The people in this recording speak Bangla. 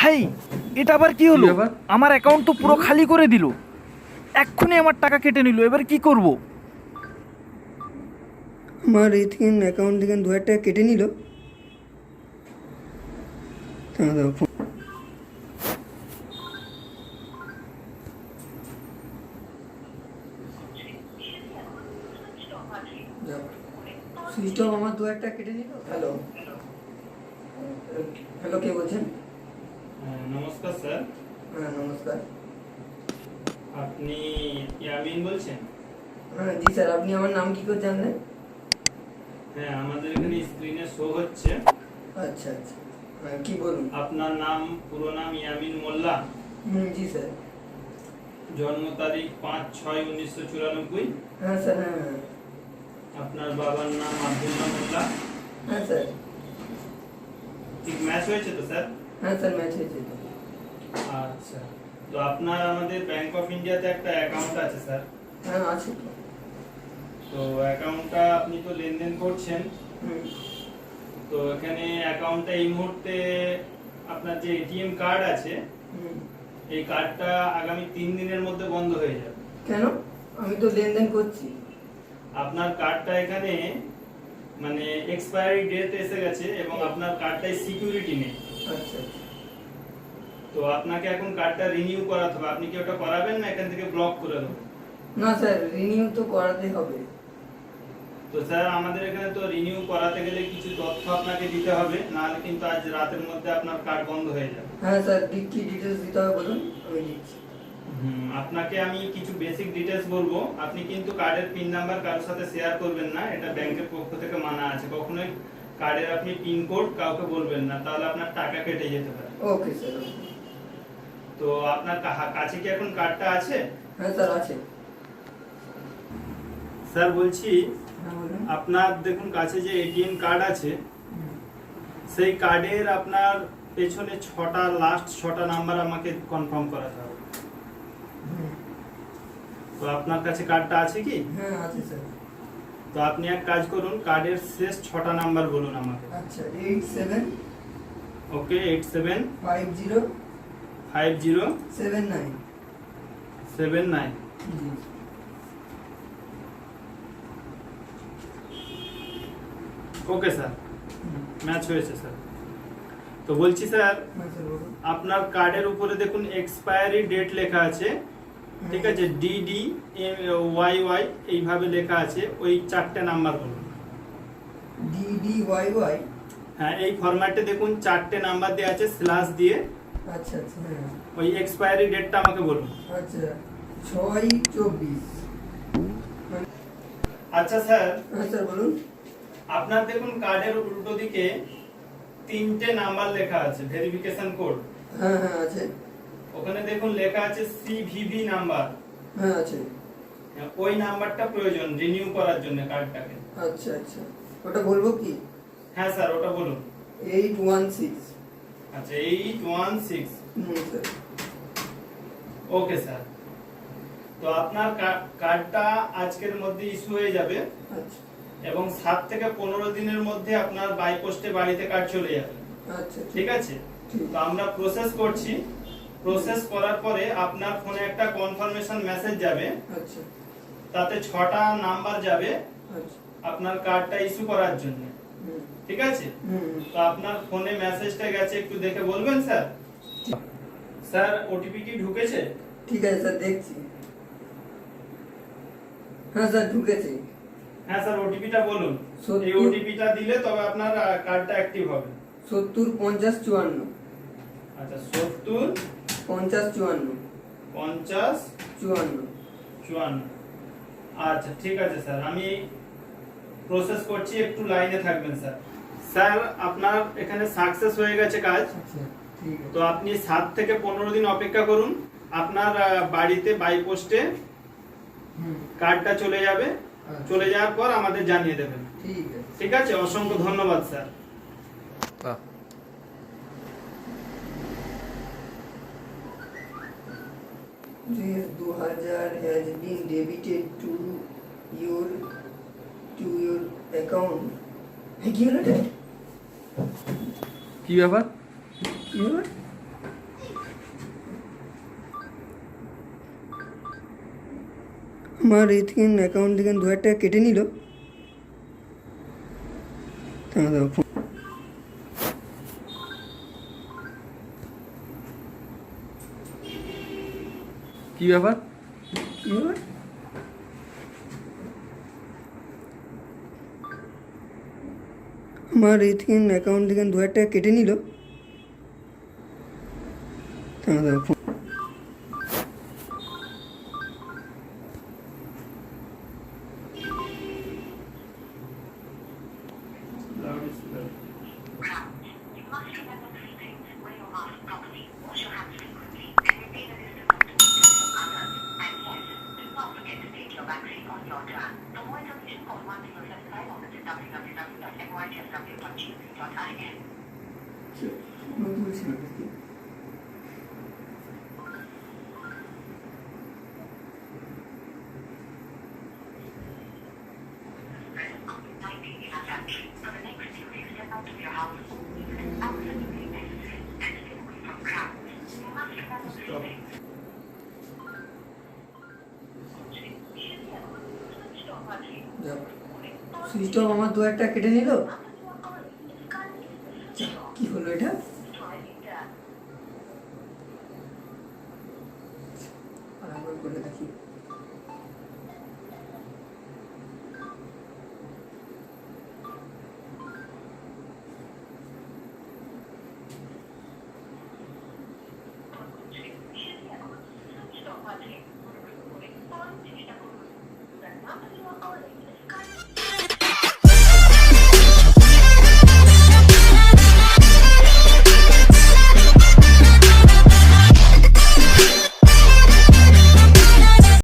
ভাই, এটা আবার কি হলো? আমার অ্যাকাউন্ট তো পুরো খালি করে দিল, এক্ষুনি আমার টাকা কেটে নিল। এবার কি করব? আমার এই থেকে অ্যাকাউন্ট থেকে 2000 টাকা কেটে নিল। সুইচ অফ, আমার 2000 টাকা কেটে নিল। হ্যালো হ্যালো, কে বলছেন? নমস্কার স্যার। হ্যাঁ নমস্কার। আপনি ইয়ামিন বলছেন? হ্যাঁ জি স্যার, আপনি আমার নাম কি করে জানলেন? হ্যাঁ, আমাদের এখানে স্ক্রিনে শো হচ্ছে। আচ্ছা আচ্ছা, হ্যাঁ কি বলুন। আপনার নাম, পুরো নাম ইয়ামিন মোল্লা। জি স্যার। জন্ম তারিখ 5/6/1994। হ্যাঁ স্যার, হ্যাঁ হ্যাঁ। আপনার বাবার নাম আব্দুল্লাহ মোল্লা। হ্যাঁ স্যার। ঠিক ম্যাচ হয়েছে তো স্যার? হ্যাঁ স্যার, ম্যাচ হয়েছে তো। আচ্ছা, তো আপনার আমাদের ব্যাংক অফ ইন্ডিয়াতে একটা অ্যাকাউন্ট আছে স্যার। হ্যাঁ আছে তো। তো অ্যাকাউন্টটা আপনি তো লেনদেন করছেন, তো এখানে অ্যাকাউন্টটা এই মুহূর্তে আপনার যে এটিএম কার্ড আছে, এই কার্ডটা আগামী 3 দিনের মধ্যে বন্ধ হয়ে যাবে। কেন? আমি তো লেনদেন করছি। আপনার কার্ডটা এখানে মানে এক্সপায়ারি ডেট এসে গেছে এবং আপনার কার্ডটায় সিকিউরিটি নেই। আচ্ছা। তো আপনাকে এখন কার্ডটা রিনিউ করাতে হবে। আপনি কি ওটা করাবেন না এখান থেকে ব্লক করে দেবো? না স্যার, রিনিউ তো করাতে হবে। তো স্যার, আমাদের এখানে তো রিনিউ করাতে গেলে কিছু তথ্য আপনাকে দিতে হবে, নাহলে কিন্তু আজ রাতের মধ্যে আপনার কার্ড বন্ধ হয়ে যাবে। হ্যাঁ স্যার, কি ডিটেইলস দিতে হবে বলুন, আমি দিচ্ছি। আপনাকে আমি কিছু বেসিক ডিটেইলস বলবো। আপনি কিন্তু কার্ডের পিন নাম্বার কারোর সাথে শেয়ার করবেন না, এটা ব্যাংকের পক্ষ থেকে মানা আছে। কখনোই কার্ডের আপনি পিন কোড কাউকে বলবেন না, তাহলে আপনার টাকা কেটে যেতে পারে। Okay sir. তো আপনার কাছে কি এখন কার্ডটা আছে? হ্যাঁ স্যার আছে। স্যার বলছি, হ্যাঁ বলুন। আপনার দেখুন কাছে যে এটিএম কার্ড আছে, সেই কার্ডের আপনার পেছনে লাস্ট 6টা নাম্বার আমাকে কনফার্ম করাতে হবে। তো আপনার কাছে কার্ডটা আছে কি? হ্যাঁ আছে স্যার। তো আপনি এক কাজ করুন, কার্ডের শেষ 6টা নাম্বার বলুন আমাকে। আচ্ছা, 87 ওকে, 87 50 50 79। 79। জি। ওকে স্যার, ম্যাচ হয়েছে স্যার। তো বলছি স্যার, হ্যাঁ স্যার বলুন। আপনার কার্ডের উপরে দেখুন এক্সপায়ারি ডেট লেখা আছে, ঠিক আছে? ডিডি ওয়াই এইভাবে লেখা আছে, ওই 4টে নাম্বার বলুন। DDYY। হ্যাঁ, এই ফরম্যাটে দেখুন 4টে নাম্বার দেওয়া আছে স্ল্যাশ দিয়ে। আচ্ছা আচ্ছা, হ্যাঁ। ওই এক্সপায়ারি ডেটটা আমাকে বলুন। আচ্ছা, 6/24। আচ্ছা স্যার, হ্যাঁ স্যার বলুন। আপনার দেখুন কার্ডের উল্টো দিকে 3টে নাম্বার লেখা আছে, ভেরিফিকেশন কোড। হ্যাঁ হ্যাঁ আছে। ওখানে দেখুন লেখা আছে সিভিভি নাম্বার। হ্যাঁ আছে। ওই নাম্বারটা প্রয়োজন রিনিউ করার জন্য কার্ডটাকে। আচ্ছা আচ্ছা, ওটা বলবো কি? হ্যাঁ স্যার, ওটা বলুন। 816। আচ্ছা, 816। স্যার। ওকে স্যার, তো আপনার কার্ডটা আজকের মধ্যে ইস্যু হয়ে যাবে আচ্ছা এবং 7 থেকে 15 দিনের মধ্যে আপনার বাই পোস্টে বাড়িতে কার্ড চলে যাবে। আচ্ছা, ঠিক আছে? তো আমরা প্রসেস করছি। প্রসেস করার পরে আপনার ফোনে একটা কনফার্মেশন মেসেজ যাবে। আচ্ছা তাতে 6টা নাম্বার যাবে আচ্ছা। আপনার কার্ডটা ইস্যু করার জন্য। ঠিক আছে? তো আপনার ফোনে মেসেজটা গেছে, একটু দেখে বলবেন স্যার? স্যার, ওটিপি কি ঢুকেছে? ঠিক আছে স্যার, দেখছি। হ্যাঁ স্যার ঢুকেছে। হ্যাঁ স্যার, ওটিপিটা বলুন। এই ওটিপিটা দিলে তবে আপনার কার্ডটা অ্যাক্টিভ হবে। 70 50 54। আচ্ছা, 70 50 54 50 54। 54। আচ্ছা ঠিক আছে স্যার, আমি প্রসেস করছি, একটু লাইনে থাকবেন স্যার। স্যার, আপনার এখানে সাকসেস হয়ে গেছে কাজ। আচ্ছা ঠিক আছে। তো আপনি 7 থেকে 15 দিন অপেক্ষা করুন, আপনার বাড়িতে বাই পোস্টে কার্ডটা চলে যাবে। চলে যাওয়ার পর আমাদের জানিয়ে দেবেন। ঠিক আছে। ঠিক আছে, অসংখ্য ধন্যবাদ sir. Rupees 2000 has been debited to your account. কি হলো রে? কি ব্যাপার? কি হলো? আমার এই থেকে অ্যাকাউন্ট থেকে 2000 টাকা কেটে নিল। দাঁড়াও, ফোন কি ব্যাপার? কি ব্যাপার? আমার এই থেকে অ্যাকাউন্ট থেকে 2000 টাকা কেটে নিল। দাঁড়াও, ফোন সুইচ অফ, আমার 2000 টাকা কেটে নিল। কি হলো এটা? আরেকবার করে দেখি। চেষ্টা করুন।